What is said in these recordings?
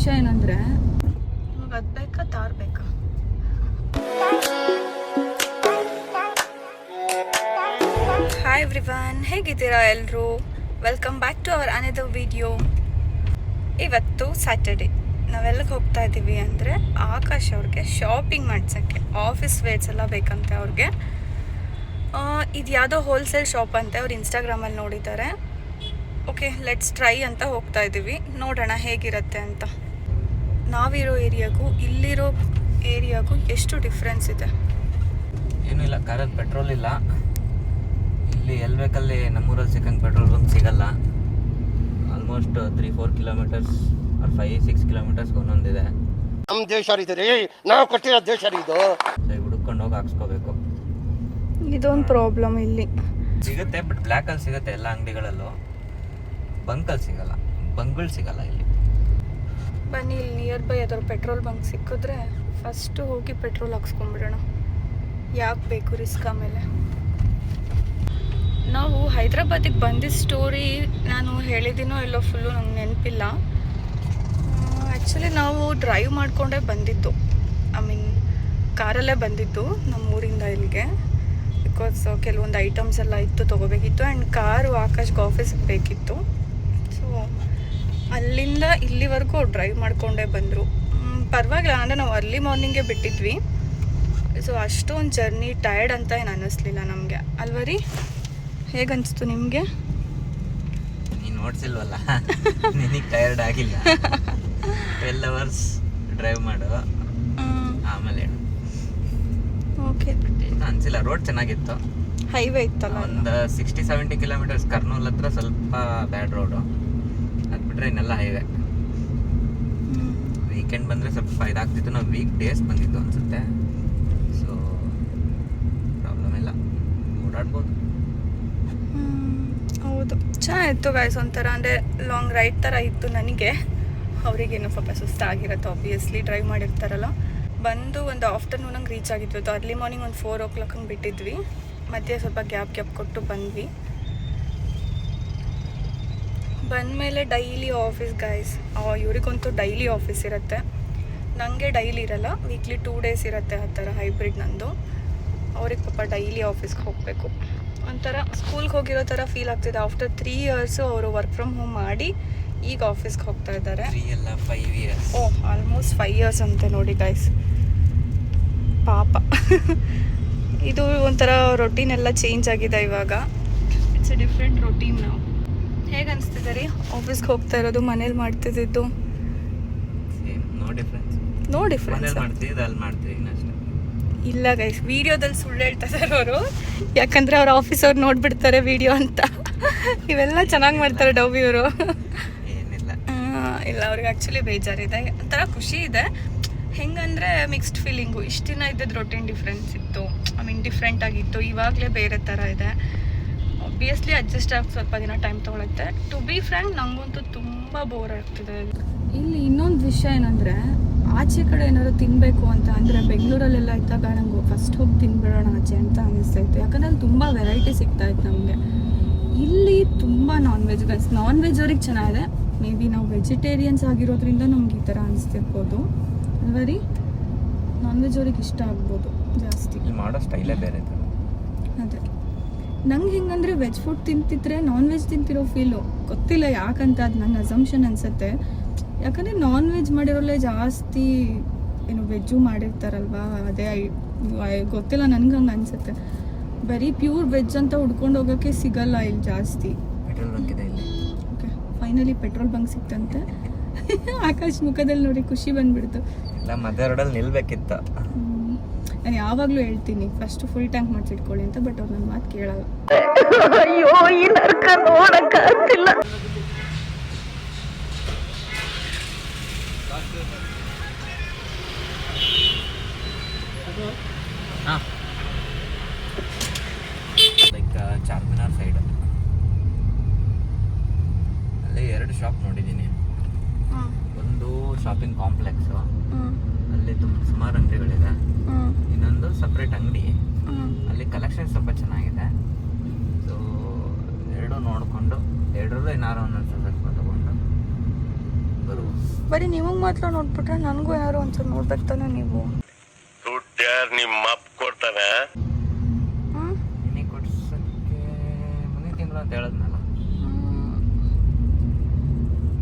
ವಿಷಯ ಏನಂದರೆ ಅದು ಬೇಕಾ ತಾರ್ ಬೇಕಾ. ಹಾಯ್ ಎವ್ರಿವನ್, ಹೇಗಿದ್ದೀರಾ ಎಲ್ಲರೂ? Welcome back to our another video. ಇವತ್ತು ಸ್ಯಾಟರ್ಡೆ. ನಾವೆಲ್ಲಿಗೆ ಹೋಗ್ತಾ ಇದ್ದೀವಿ ಅಂದರೆ ಆಕಾಶ್ ಅವ್ರಿಗೆ ಶಾಪಿಂಗ್ ಮಾಡ್ಸೋಕ್ಕೆ ಆಫೀಸ್ ವೇರ್ಸ್ ಎಲ್ಲ ಬೇಕಂತೆ ಅವ್ರಿಗೆ. ಇದು ಯಾವುದೋ ಹೋಲ್ಸೇಲ್ ಶಾಪ್ ಅಂತೆ, ಅವ್ರು ಇನ್ಸ್ಟಾಗ್ರಾಮಲ್ಲಿ ನೋಡಿದ್ದಾರೆ. ಓಕೆ, ಲೆಟ್ಸ್ ಟ್ರೈ ಅಂತ ಹೋಗ್ತಾ ಇದ್ದೀವಿ, ನೋಡೋಣ ಹೇಗಿರುತ್ತೆ ಅಂತ. ನಾವಿರೋ ಏರಿಯಾಗೂ ಇಲ್ಲಿರೋ ಏರಿಯಾಗೂ ಎಷ್ಟು ಡಿಫ್ರೆನ್ಸ್ ಇದೆ. ಏನೂ ಇಲ್ಲ, ಕಾರಲ್ಲಿ ಪೆಟ್ರೋಲ್ ಇಲ್ಲ. ಇಲ್ಲಿ ಎಲ್ಲಿ ಬೇಕಲ್ಲಿ ನಮ್ಮೂರಲ್ಲಿ ಸಿಕ್ಕಂಗೆ ಪೆಟ್ರೋಲ್ ಬಂಕ್ ಸಿಗಲ್ಲ. ಆಲ್ಮೋಸ್ಟ್ 3-4 ಕಿಲೋಮೀಟರ್ಸ್ ಆರ್ 5-6 ಕಿಲೋಮೀಟರ್ಸ್ಗೆ ಒಂದೊಂದಿದೆ. ನಮ್ಮ ದೇಶ ಇದೆ, ನಾವು ಕೊಟ್ಟಿರೋ ದೇಶ ಇದು. ಹುಡುಕೊಂಡು ಹೋಗಿ ಹಾಕ್ಸ್ಕೋಬೇಕು. ಇದೊಂದು ಪ್ರಾಬ್ಲಮ್. ಇಲ್ಲಿ ಸಿಗುತ್ತೆ, ಬಟ್ ಬ್ಲ್ಯಾಕಲ್ಲಿ ಸಿಗುತ್ತೆ ಎಲ್ಲ ಅಂಗಡಿಗಳಲ್ಲೂ. ಬಂಕಲ್ಲಿ ಸಿಗಲ್ಲ, ಬಂಕ್ಗಳು ಸಿಗಲ್ಲ ಇಲ್ಲಿ. ಬನ್ನಿ, ಇಲ್ಲಿ ನಿಯರ್ ಬೈ ಯಾವ್ದಾದ್ರು ಪೆಟ್ರೋಲ್ ಬಂಕ್ ಸಿಕ್ಕಿದ್ರೆ ಫಸ್ಟು ಹೋಗಿ ಪೆಟ್ರೋಲ್ ಹಾಕ್ಸ್ಕೊಂಡ್ಬಿಡೋಣ. ಯಾಕೆ ಬೇಕು ರಿಸ್ಕ್? ಆಮೇಲೆ ನಾವು ಹೈದ್ರಾಬಾದಿಗೆ ಬಂದಿದ್ದ ಸ್ಟೋರಿ ನಾನು ಹೇಳಿದ್ದೀನೋ ಎಲ್ಲೋ ಫುಲ್ಲು ನಂಗೆ ನೆನಪಿಲ್ಲ. ಆ್ಯಕ್ಚುಲಿ ನಾವು ಡ್ರೈವ್ ಮಾಡಿಕೊಂಡೇ ಬಂದಿದ್ದು, ಐ ಮೀನ್ ಕಾರಲ್ಲೇ ಬಂದಿದ್ದು ನಮ್ಮೂರಿಂದ ಇಲ್ಲಿಗೆ. ಬಿಕಾಸ್ ಕೆಲವೊಂದು ಐಟಮ್ಸ್ ಎಲ್ಲ ಇತ್ತು, ತೊಗೋಬೇಕಿತ್ತು. ಆ್ಯಂಡ್ ಕಾರು ಆಕಾಶ್ಗೆ ಆಫೀಸಿಗೆ ಬೇಕಿತ್ತು. ಸೊ ಅಲ್ಲಿಂದ ಇಲ್ಲಿವರೆಗೂ ಡ್ರೈವ್ ಮಾಡಿಕೊಂಡೇ ಬಂದರು. ಪರವಾಗಿಲ್ಲ, ಅಂದರೆ ನಾವು ಅರ್ಲಿ ಮಾರ್ನಿಂಗೇ ಬಿಟ್ಟಿದ್ವಿ. ಸೊ ಅಷ್ಟೊಂದು ಜರ್ನಿ ಟಯರ್ಡ್ ಅಂತ ಏನು ಅನ್ನಿಸ್ಲಿಲ್ಲ ನಮಗೆ, ಅಲ್ವ ರೀ? ಹೇಗನ್ನಿಸ್ತು ನಿಮಗೆ? ನೀನು ನೋಡ್ಸಿಲ್ವಲ್ಲ, ನಿನಗೆ ಟಯರ್ಡ್ ಆಗಿಲ್ಲ. 12 hours ಡ್ರೈವ್ ಮಾಡು, ಆಮೇಲೆ ಹೇಳು. ಓಕೆ, ಅನಿಸಿಲ್ಲ. ರೋಡ್ ಚೆನ್ನಾಗಿತ್ತು, ಹೈವೇ ಇತ್ತಲ್ಲ. ಒಂದು 60-70 ಕಿಲೋಮೀಟರ್ಸ್ ಕರ್ನೂಲ್ ಹತ್ರ ಸ್ವಲ್ಪ ಬ್ಯಾಡ್ ರೋಡು. ಅದು ಬಿಟ್ಟರೆ ಇನ್ನೆಲ್ಲ ಹೈವೇ. ವೀಕೆಂಡ್ ಬಂದರೆ ಸ್ವಲ್ಪ ಇದಾಗ್ತಿತ್ತು. ನಾವು ವೀಕ್ ಡೇಸ್ ಬಂದಿದ್ದು ಅನಿಸುತ್ತೆ. ಸೊ ಪ್ರಾಬ್ಲಮ್ ಇಲ್ಲ, ಓಡಾಡ್ಬೋದು. ಹೌದು, ಚೆನ್ನಾಗಿತ್ತು ಗೈಸ್. ಒಂಥರ ಅಂದರೆ ಲಾಂಗ್ ರೈಡ್ ಥರ ಇತ್ತು ನನಗೆ. ಅವರಿಗೇನು ಸ್ವಲ್ಪ ಸುಸ್ತಾಗಿರುತ್ತೆ, ಆಬ್ವಿಯಸ್ಲಿ ಡ್ರೈವ್ ಮಾಡಿರ್ತಾರಲ್ಲ. ಬಂದು ಒಂದು ಆಫ್ಟರ್ನೂನಂಗೆ ರೀಚ್ ಆಗಿದ್ವಿ. ಅದು ಅರ್ಲಿ ಮಾರ್ನಿಂಗ್ ಒಂದು 4 o'clock ಹಂಗೆ ಬಿಟ್ಟಿದ್ವಿ. ಮಧ್ಯೆ ಸ್ವಲ್ಪ ಗ್ಯಾಪ್ ಕೊಟ್ಟು ಬಂದ್ವಿ. ಬಂದಮೇಲೆ ಡೈಲಿ ಆಫೀಸ್ ಗೈಸ್. ಇವ್ರಿಗಂತೂ ಡೈಲಿ ಆಫೀಸ್ ಇರುತ್ತೆ, ನನಗೆ ಡೈಲಿ ಇರಲ್ಲ. ವೀಕ್ಲಿ 2 days ಇರುತ್ತೆ. ಆ ಥರ ಹೈಬ್ರಿಡ್ ನಂದು. ಅವ್ರಿಗೆ ಪಾಪ ಡೈಲಿ ಆಫೀಸ್ಗೆ ಹೋಗಬೇಕು. ಒಂಥರ ಸ್ಕೂಲ್ಗೆ ಹೋಗಿರೋ ಥರ ಫೀಲ್ ಆಗ್ತಿದೆ. ಆಫ್ಟರ್ 3 years ಅವರು ವರ್ಕ್ ಫ್ರಮ್ ಹೋಮ್ ಮಾಡಿ ಈಗ ಆಫೀಸ್ಗೆ ಹೋಗ್ತಾ ಇದ್ದಾರೆ. 5 years. ಆಲ್ಮೋಸ್ಟ್ 5 years ಅಂತೆ ನೋಡಿ ಗೈಸ್, ಪಾಪ. ಇದು ಒಂಥರ ರೊಟೀನ್ ಎಲ್ಲ ಚೇಂಜ್ ಆಗಿದೆ ಇವಾಗ. It's a different routine. ನಾವು ಹೇಗೆ ಅನಿಸ್ತಿದೆ ರೀ ಆಫೀಸ್ಗೆ ಹೋಗ್ತಾ ಇರೋದು, ಮನೇಲಿ ಮಾಡ್ತಿದ್ದು? No difference. ಇಲ್ಲ ಗೈಸ್, ವಿಡಿಯೋದಲ್ಲಿ ಸುಳ್ಳು ಹೇಳ್ತಾ ಇದ್ದಾರೆ ಅವರು. ಯಾಕಂದರೆ ಅವ್ರ ಆಫೀಸವ್ರು ನೋಡ್ಬಿಡ್ತಾರೆ ವಿಡಿಯೋ ಅಂತ. ಇವೆಲ್ಲ ಚೆನ್ನಾಗಿ ಮಾಡ್ತಾರೆ ಡವ್ವಿ ಅವರು. ಇಲ್ಲ, ಅವ್ರಿಗೆ ಆ್ಯಕ್ಚುಲಿ ಬೇಜಾರಿದೆ, ಒಂಥರ ಖುಷಿ ಇದೆ. ಹೆಂಗಂದರೆ ಮಿಕ್ಸ್ಡ್ ಫೀಲಿಂಗು. ಇಷ್ಟು ದಿನ ಇದ್ದದ್ದು ರೊಟೀನ್ ಡಿಫ್ರೆನ್ಸ್ ಇತ್ತು, ಐ ಮೀನ್ ಡಿಫ್ರೆಂಟ್ ಆಗಿತ್ತು. ಇವಾಗಲೇ ಬೇರೆ ಥರ ಇದೆ. ಆಬ್ವಿಯಸ್ಲಿ ಅಡ್ಜಸ್ಟ್ ಆಗಿ ಸ್ವಲ್ಪ ದಿನ ಟೈಮ್ ತೊಗೊಳುತ್ತೆ. ಟು ಬಿ ಫ್ರ್ಯಾಂಕ್, ನನಗಂತೂ ತುಂಬ ಬೋರ್ ಆಗ್ತಿದೆ. ಇಲ್ಲಿ ಇನ್ನೊಂದು ವಿಷಯ ಏನಂದರೆ, ಆಚೆ ಕಡೆ ಏನಾದ್ರು ತಿನ್ನಬೇಕು ಅಂತ ಅಂದರೆ ಬೆಂಗಳೂರಲ್ಲೆಲ್ಲ ಇದ್ದಾಗ ನಂಗೆ ಫಸ್ಟ್ ಹೋಗಿ ತಿನ್ಬಿಡೋಣ ಆಚೆ ಅಂತ ಅನ್ನಿಸ್ತಾಯಿತ್ತು. ಯಾಕಂದರೆ ಅಲ್ಲಿ ತುಂಬ ವೆರೈಟಿ ಸಿಗ್ತಾಯಿತ್ತು ನಮಗೆ. ಇಲ್ಲಿ ತುಂಬ non veg guys. Non veg ಅವ್ರಿಗೆ ಚೆನ್ನಾಗಿದೆ. ಮೇ ಬಿ ನಾವು ವೆಜಿಟೇರಿಯನ್ಸ್ ಆಗಿರೋದ್ರಿಂದ ನಮ್ಗೆ ಈ ಥರ ಅನಿಸ್ತಿರ್ಬೋದು ಅಲ್ವ ರೀ? ನಾನ್ ವೆಜ್ ಅವ್ರಿಗೆ ಇಷ್ಟ ಆಗ್ಬೋದು ಜಾಸ್ತಿ. ಮಾಡೋ ಸ್ಟೈಲೇ ಬೇರೆ. ಅದೇ ನಂಗೆ ಹೆಂಗಂದರೆ ವೆಜ್ ಫುಡ್ ತಿಂತಿದ್ರೆ ನಾನ್ ವೆಜ್ ತಿಂತಿರೋ ಫೀಲು ಗೊತ್ತಿಲ್ಲ ಯಾಕಂತ. ಅದು ನನ್ನ ಅಸಂಪ್ಷನ್ ಅನಿಸುತ್ತೆ. ಯಾಕಂದರೆ ನಾನ್ ವೆಜ್ ಮಾಡಿರೋಲ್ಲೇ ಜಾಸ್ತಿ ಏನು ವೆಜ್ಜು ಮಾಡಿರ್ತಾರಲ್ವ, ಅದೇ ಗೊತ್ತಿಲ್ಲ, ನನಗೆ ಹಂಗೆ ಅನಿಸುತ್ತೆ. ಬರೀ ಪ್ಯೂರ್ ವೆಜ್ ಅಂತ ಹುಡ್ಕೊಂಡು ಹೋಗೋಕ್ಕೆ ಸಿಗಲ್ಲ ಇಲ್ಲಿ ಜಾಸ್ತಿ. ಪೆಟ್ರೋಲ್ ಬಂಕ್ ಇದೆ ಇಲ್ಲಿ. ಓಕೆ, ಫೈನಲಿ ಪೆಟ್ರೋಲ್ ಬಂಕ್ ಸಿಕ್ತಂತೆ. ಆಕಾಶ್ ಮುಖದಲ್ಲಿ ನೋಡಿ ಖುಷಿ ಬಂದ್ಬಿಡ್ತು. ಇಲ್ಲ, ಮಧ್ಯ ರೋಡಲ್ಲಿ ನಿಲ್ಬೇಕಿತ್ತು. ನಾನು ಯಾವಾಗಲೂ ಹೇಳ್ತೀನಿ ಫಸ್ಟ್ ಫುಲ್ ಟ್ಯಾಂಕ್ ಮಾಡಿಸಿಟ್ಕೊಳ್ಳಿ ಅಂತ, ಬಟ್ ಅವ್ರು ನನ್ನ ಮಾತು ಕೇಳಲ್ಲ. ಅಯ್ಯೋ, ಈ ನರ್ಕ ನೋಡಕ್ಕಾಗ್ತಿಲ್ಲ. ಲೈಕ್ ಚಾರ್ಮಿನಾರ್ ಸೈಡ್ ಅಲ್ಲೇ 2 ಶಾಪ್ ನೋಡಿದ್ದೀನಿ. ಒಂದು ಶಾಪಿಂಗ್ ಕಾಂಪ್ಲೆಕ್ಸು, ಅಲ್ಲಿ ಸುಮಾರು ಅಂಗಡಿಗಳಿದೆ. ಇನ್ನೊಂದು ಸಪ್ರೇಟ್ ಅಂಗಡಿ, ಅಲ್ಲಿ ಕಲೆಕ್ಷನ್ ಸ್ವಲ್ಪ ಚೆನ್ನಾಗಿದೆ. ಸೊ 2 ನೋಡಿಕೊಂಡು 2ರಲ್ಲೂ ಏನಾರು ಒಂದೊಂದು ಸ್ವಲ್ಪ ತಗೊಂಡು ಬರುವ. ಬರೀ ನಿಮಗೆ ಮಾತ್ರ ನೋಡ್ಬಿಟ್ರೆ ನನಗೂ ಏನಾದ್ರು ಒಂಚೂರು ನೋಡ್ಬೇಕು ತಾನೆ ನೀವು. ದುಡ್ಡು ಯಾರು ನಿಮ್ಮ ಅಪ್ಪ ಕೊಡ್ತಾನೆ? ನಿನಗೆ ಕೊಡ್ಸೋಕ್ಕೆ ಮುಂದಿನ ತಿಂಗಳು ಅಂತ ಹೇಳಿದ್ನಲ್ಲ.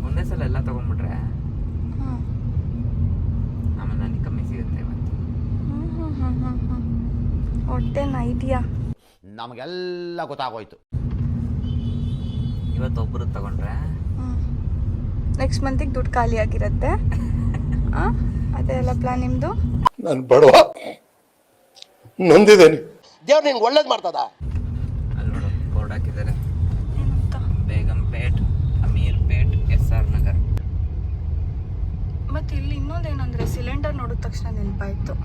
ಒಂದೇ ಸಲ ಎಲ್ಲ ತೊಗೊಂಡ್ಬಿಟ್ರೆ ಆಮೇಲೆ ನನಗೆ ಕಮ್ಮಿ ಸಿಗುತ್ತೆ ಇವತ್ತು. ಒಟ್ಟೇನು ಐಡಿಯಾ ನಮಗೆಲ್ಲ ಗೊತ್ತಾಗೋಯ್ತು. ಇವತ್ತೊಬ್ಬರು ತಗೊಂಡ್ರೆ ನೆಕ್ಸ್ಟ್ ಮಂತಿಗೆ ದುಡ್ಡು ಖಾಲಿ ಆಗಿರುತ್ತೆ. ಅದೇ ಎಲ್ಲ ಪ್ಲಾನ್ ನಿಮ್ಮದು? ನಾನು ಬಡವ, ನೊಂದಿದ್ದೇನೆ. ದೇವ್ರು ನಿನ್ಗೆ ಒಳ್ಳೇದು ಮಾಡ್ತದ. ಅಲ್ಲಿ ನೋಡು ಬೋರ್ಡ್ ಹಾಕಿದ್ದಾರೆ, ಏನಂತ? ಬೇಗಂಪೇಟ್, ಅಮೀರ್ಪೇಟ್, SR ನಗರ್. ಮತ್ತು ಇಲ್ಲಿ ಇನ್ನೊಂದೇನಂದರೆ ಸಿಲಿಂಡರ್ ನೋಡಿದ ತಕ್ಷಣ ನೆನಪಾಯಿತು.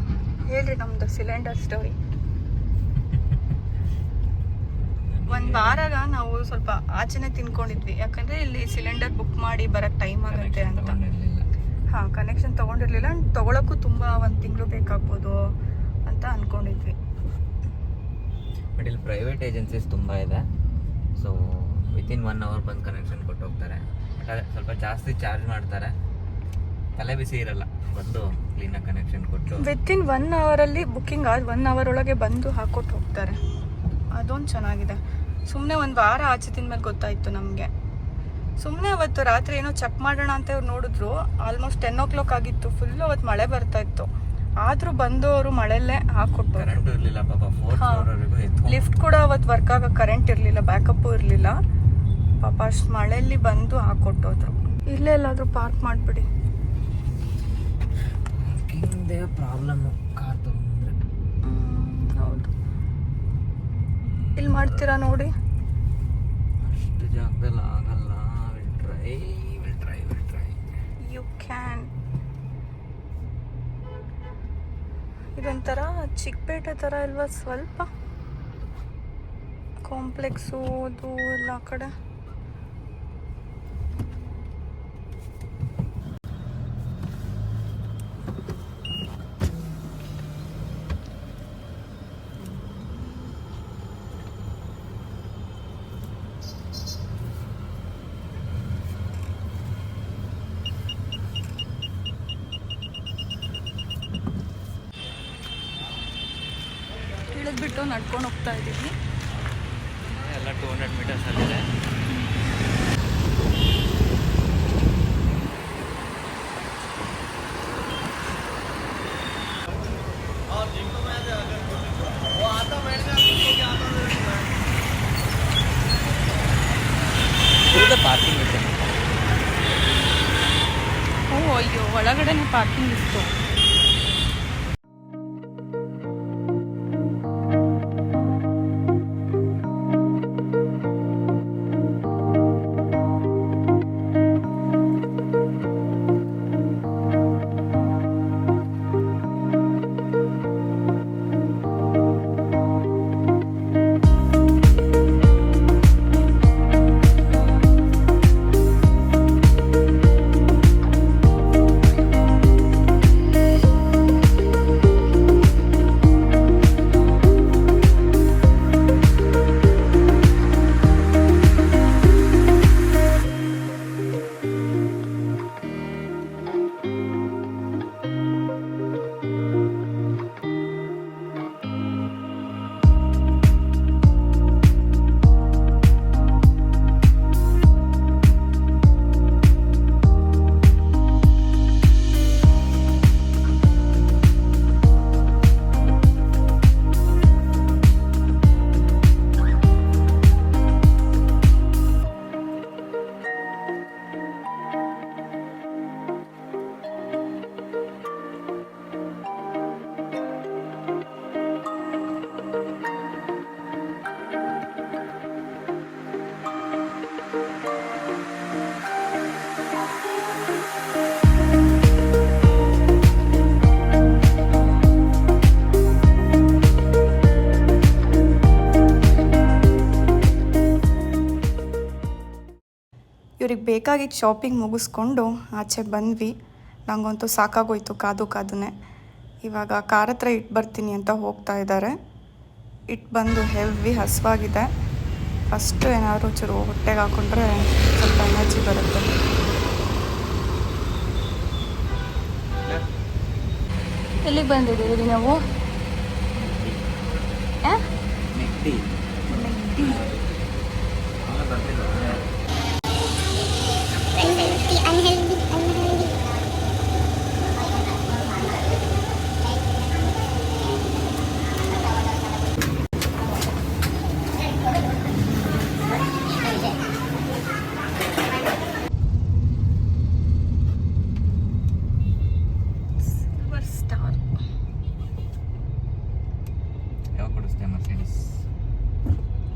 ಹೇಳ್ರಿ ನಮ್ಮದು ಸಿಲಿಂಡರ್ ಸ್ಟೋರಿ. ಒಂದು ವಾರಾಗ ನಾವು ಸ್ವಲ್ಪ ಆಚೆನೆ ತಿನ್ಕೊಂಡಿದ್ವಿ, ಯಾಕಂದರೆ ಇಲ್ಲಿ ಸಿಲಿಂಡರ್ ಬುಕ್ ಮಾಡಿ ಬರೋಕ್ಕೆ ಟೈಮ್ ಆಗುತ್ತೆ ಅಂತ. ಹಾಂ, ಕನೆಕ್ಷನ್ ತೊಗೊಂಡಿರಲಿಲ್ಲ. ತೊಗೊಳಕ್ಕೂ ತುಂಬ 1 ತಿಂಗಳು ಬೇಕಾಗ್ಬೋದು ಅಂತ ಅಂದ್ಕೊಂಡಿದ್ವಿ. ಬಟ್ ಇಲ್ಲಿ ಪ್ರೈವೇಟ್ ಏಜೆನ್ಸೀಸ್ ತುಂಬ ಇದೆ. ಸೊ ವಿತಿನ್ 1 ಅವರ್ ಬಂದು ಕನೆಕ್ಷನ್ ಕೊಟ್ಟು ಹೋಗ್ತಾರೆ. ಬಟ್ ಅದೇ ಸ್ವಲ್ಪ ಜಾಸ್ತಿ ಚಾರ್ಜ್ ಮಾಡ್ತಾರೆ. ತಲೆ ಬಿಸಿ ಇರಲ್ಲ, ಬಂದು ಕ್ಲೀನಾಗಿ ಕನೆಕ್ಷನ್ ಕೊಟ್ಟು ವಿತಿನ್ 1 ಅವರಲ್ಲಿ ಬುಕ್ಕಿಂಗ್ ಆದ 1 ಅವರ್ ಒಳಗೆ ಬಂದು ಹಾಕ್ಕೊಟ್ಟು ಹೋಗ್ತಾರೆ. ಅದೊಂದು ಚೆನ್ನಾಗಿದೆ. ಸುಮ್ಮನೆ ಒಂದು ವಾರ ಆಚೆ ತಿಂದ್ಮೇಲೆ ಗೊತ್ತಾಯಿತು ನಮಗೆ. ಸುಮ್ಮನೆ ಅವತ್ತು ರಾತ್ರಿ ಏನೋ ಚೆಕ್ ಮಾಡೋಣ ಅಂತ ಇವ್ರು ನೋಡಿದ್ರು. ಆಲ್ಮೋಸ್ಟ್ 10 o'clock ಆಗಿತ್ತು. ಫುಲ್ಲು ಅವತ್ತು ಮಳೆ ಬರ್ತಾ ಇತ್ತು. ಆದರೂ ಬಂದು ಅವರು ಮಳೆಯಲ್ಲೇ ಹಾಕ್ಕೊಟ್ಟು. ಕರೆಂಟ್ ಇರಲಿಲ್ಲ ಪಾಪ, 4th ಫ್ಲೋರ್ವರೆಗೂ ಇತ್ತು. ಲಿಫ್ಟ್ ಕೂಡ ಅವತ್ತು ವರ್ಕ್ ಆಗ ಕರೆಂಟ್ ಇರಲಿಲ್ಲ, ಬ್ಯಾಕಪ್ಪು ಇರಲಿಲ್ಲ. ಪಾಪ ಅಷ್ಟು ಮಳೆಯಲ್ಲಿ ಬಂದು ಹಾಕ್ಕೊಟ್ಟೋದ್ರು. ಇಲ್ಲೇ ಎಲ್ಲಾದರೂ ಪಾರ್ಕ್ ಮಾಡಿಬಿಡಿ. ಪಾರ್ಕಿಂಗ್ದೇ ಪ್ರಾಬ್ಲಮ್ಮು ಕಾರ್ ತಗೊಂಡ್ರೆ. ಹೌದು, ಇಲ್ಲಿ ಮಾಡ್ತೀರಾ ನೋಡಿ. ಅಷ್ಟು ಜಾಗದಲ್ಲಿ ಆಗಲ್ಲ. Will try. You can. ಇದೊಂಥರ ಚಿಕ್ಕಪೇಟೆ ಥರ ಇಲ್ವಾ? ಸ್ವಲ್ಪ ಕಾಂಪ್ಲೆಕ್ಸು ಅದು ಎಲ್ಲ ಕಡೆ. ಇಳಿದ್ಬಿಟ್ಟು ನಡ್ಕೊಂಡು ಹೋಗ್ತಾ ಇದ್ದೀವಿ. ಎಲ್ಲ 200 meters ಅಲ್ಲಿದೆ. ಪಾರ್ಕಿಂಗ್ ಇದೆ. ಓ ಅಯ್ಯೋ, ಒಳಗಡೆನೇ ಪಾರ್ಕಿಂಗ್ ಇತ್ತು. ಇವ್ರಿಗೆ ಬೇಕಾಗಿದ್ದ ಶಾಪಿಂಗ್ ಮುಗಿಸ್ಕೊಂಡು ಆಚೆಗೆ ಬಂದ್ವಿ. ನನಗಂತೂ ಸಾಕಾಗೋಯ್ತು ಕಾದುನೇ. ಇವಾಗ ಕಾರ್ ಹತ್ರ ಇಟ್ಟು ಬರ್ತೀನಿ ಅಂತ ಹೋಗ್ತಾ ಇದ್ದಾರೆ. ಇಟ್ಟು ಬಂದು ಹೆವಿ ಹಸಿವಾಗಿದೆ. ಫಸ್ಟು ಏನಾದರೂ ಚೂರು ಹೊಟ್ಟೆಗೆ ಹಾಕ್ಕೊಂಡ್ರೆ ಸ್ವಲ್ಪ ಎನರ್ಜಿ ಬರುತ್ತೆ. ಎಲ್ಲಿಗೆ ಬಂದಿದ್ದೀರಿ ನಾವು? ನೆಟ್ಟಿ ನೆಗ್ಡಿ. Silver star. ಯಾವ ಕೊಡಿಸ್ತೆ ಮರ್ಸಿಡೀಸ್?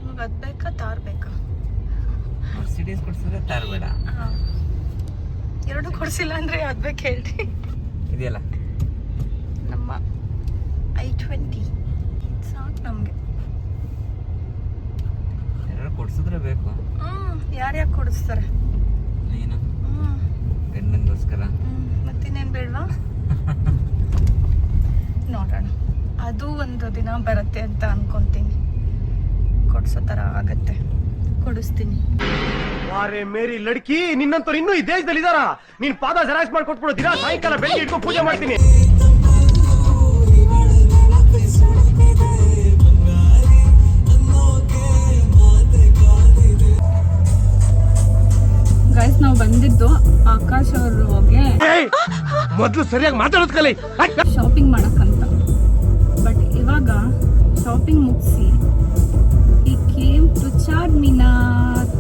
ನಿಮಗೆ ಅದು ಬೇಕಾ ತಾರ್ ಬೇಕಾ? ಮರ್ಸಿಡೀಸ್ ಕೊಡ್ಸಿದ್ರೆ ತಾರ್ ಬೇಡ. ಎರಡು ಕೊಡಿಸಿಲ್ಲ ಅಂದರೆ ಅದು ಬೇಕು ಹೇಳ್ರಿ. ಇದೆಯಲ್ಲ ನಮ್ಮ i20 ಸಾಕು ನಮಗೆ. ಎರಡು ಕೊಡ್ಸಿದ್ರೆ ಬೇಕು. ಯಾರ್ಯಾಕೆ ಕೊಡಿಸ್ತಾರೆ? ನೀನು ಗಂಡನಿಗೋಸ್ಕರ. ಮತ್ತಿನ್ನೇನು ಬೇಡವಾ? ನೋಡೋಣ, ಅದು ಒಂದು ದಿನ ಬರುತ್ತೆ ಅಂತ ಅನ್ಕೊಂತೀನಿ. ಕೊಡ್ಸೋ ಥರ ಆಗತ್ತೆ, ಕೊಡಿಸ್ತೀನಿ. ವಾರೆ ಮೇರಿ ಲಡ್ಕಿ, ನಿನ್ನಂತವ್ರು ಇನ್ನೂ ಈ ದೇಶದಲ್ಲಿ ಇದಾರ? ನೀನ್ ಪಾದ ಜೆರಾಕ್ಸ್ ಮಾಡ್ಕೊಟ್ಬಿಡು, ದಿನ ಸಾಯಂಕಾಲ ಬೆಳಿಗ್ಗೆ ಇಟ್ಕೊಂಡು ಪೂಜೆ ಮಾಡ್ತೀನಿ. ಗೈಸ್, ನಾವು ಬಂದಿದ್ದು ಆಕಾಶ್ ಅವ್ರಿಗೆ ಮೊದ್ಲು ಸರಿಯಾಗಿ ಮಾತಾಡೋದ್ ಕಲಿ. ಶಾಪಿಂಗ್ ಮಾಡಕ್ಕಂತ. ಬಟ್ ಇವಾಗ ಶಾಪಿಂಗ್ ಮುಗಿಸಿ ಈ ಕೇಮ್ ಟು ಚಾರ್ಮಿನಾರ್.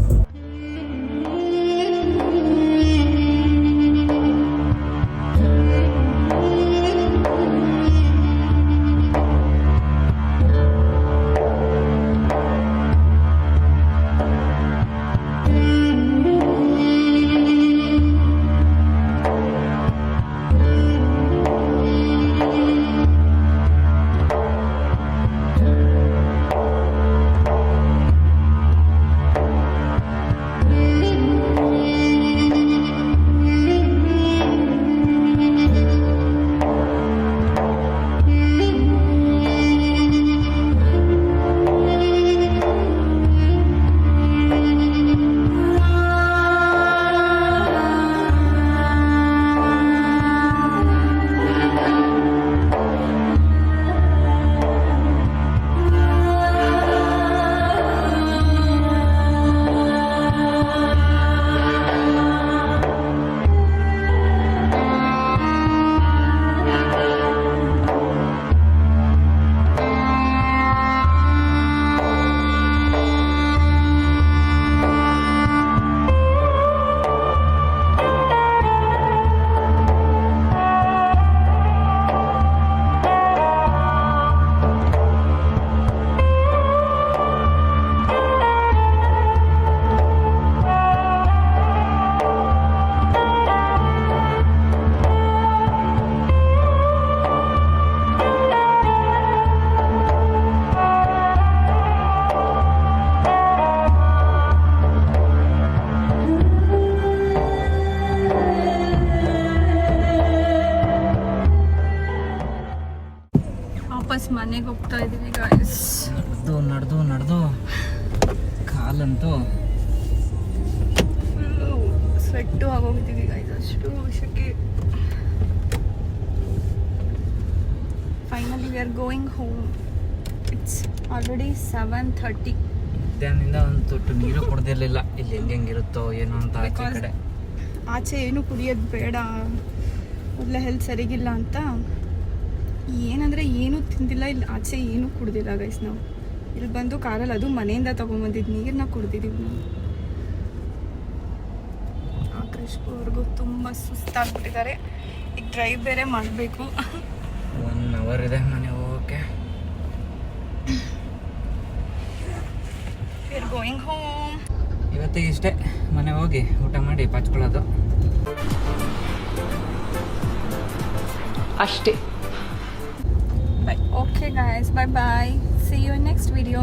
ವಾಪಸ್ ಮನೆಗೆ ಹೋಗ್ತಾ ಇದೀವಿ ಗಾಯ್ಸ್. ನಡೆದು ಕಾಲಂತೂ ಫುಲ್ಲು ಸ್ವೆಟ್ಟು ಆಗೋಗಿದ್ದೀವಿ ಗಾಯ್ಸ್, ಅಷ್ಟು ಶೆಕೆ. Finally we are going home. It's already 7:30. ಮಧ್ಯಾಹ್ನದಿಂದ ಒಂದು ತೊಟ್ಟು ನೀರು ಕುಡ್ದಿರ್ಲಿಲ್ಲ. ಇಲ್ಲಿ ಹೆಂಗಿರುತ್ತೋ ಏನೋ ಅಂತ ಆಚೆ ಕಡೆ. ಆಚೆ ಏನು ಕುಡಿಯೋದು ಬೇಡ, ಮೊದಲೇ ಹೆಲ್ತ್ ಸರಿಗಿಲ್ಲ ಅಂತ ಏನಂದರೆ ಏನೂ ತಿಂದಿಲ್ಲ, ಇಲ್ಲಿ ಆಚೆ ಏನೂ ಕುಡ್ದಿಲ್ಲ ಗೈಸ್. ನಾವು ಇಲ್ಲಿ ಬಂದು ಕಾರಲ್ಲಿ, ಅದು ಮನೆಯಿಂದ ತೊಗೊಂಬಂದಿದ್ದು ನೀರನ್ನ ಕುಡ್ದಿದ್ದೀವಿ ನಾವು. ಆಕೃಷ್ಗೂ ತುಂಬ ಸುಸ್ತಾಗ್ಬಿಟ್ಟಿದ್ದಾರೆ. ಈಗ ಡ್ರೈವ್ ಬೇರೆ ಮಾಡಬೇಕು. 1 hour ಇದೆ ಮನೆ ಹೋಗೋಕ್ಕೆ. We are going home. ಇವತ್ತಿಗೆ ಇಷ್ಟೇ, ಮನೆ ಹೋಗಿ ಊಟ ಮಾಡಿ ಪಾಚ್ಕೊಳ್ಳೋದು ಅಷ್ಟೇ. Bye. Okay guys, bye bye. See you in next video.